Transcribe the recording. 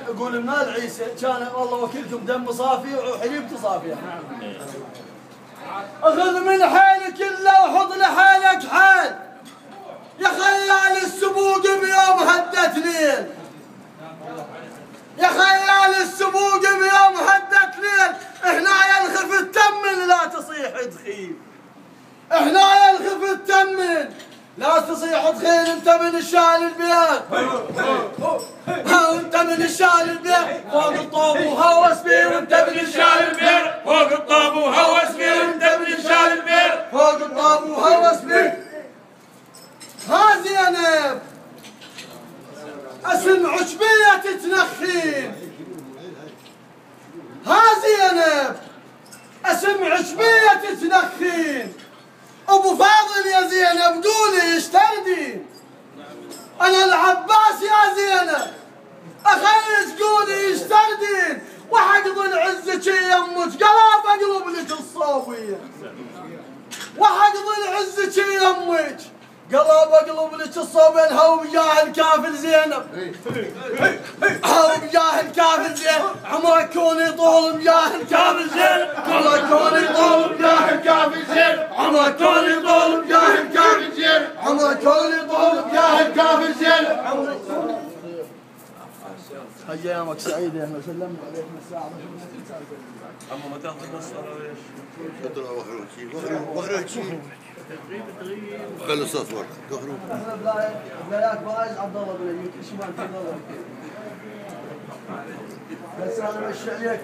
اقول من العيسى كان والله وكيلكم دم صافي وحليب تصافي. اخذ من حالك الا وحط لحالك حال يا خيال السبوق بيوم هدت ليل، يا خيال السبوق بيوم هدت ليل. احنا يا الخف التمن لا تصيح تخيل، احنا يا الخف التمن لا تصيح تخيل. انت من الشال البيت وانت من الشال البيت فوق الطوب وهوس بيه، وانت من الشال البيت فوق الطوب وهوس بيه، وانت من الشال البيت فوق الطوب وهوس بيه. ها زينب اسم عشبية تتنخين، ها زينب اسم عشبية تتنخين. ابو فاضل يا زينب قولي ايش تردين؟ انا العباس يا زينب اخيس قولي ايش تردين؟ وحقض العزك يمك قلب اقلب لك الصوبيه، وحقض العزك يمك قلب اقلب لك الصوبيه. هو بجاه الكافل زينب، هو بجاه الكافل زينب. عمرك كوني طول بجاه الكافل زينب، عمرك كوني طول بجاه الكافل زينب، عمرك كوني طول بجاه الكافل زينب، عمرك كوني طول بجاه الكافل زينب. ايامك سعيده احنا سلمنا عليك من الساعه. عمو ما تاخذ المسطره ليش؟ اضرب واخرج شيء خلي الصوت ورا كفروا. احنا بلايات بايز عبد الله بن ايوب شمال في ضلع. بس انا مشي عليك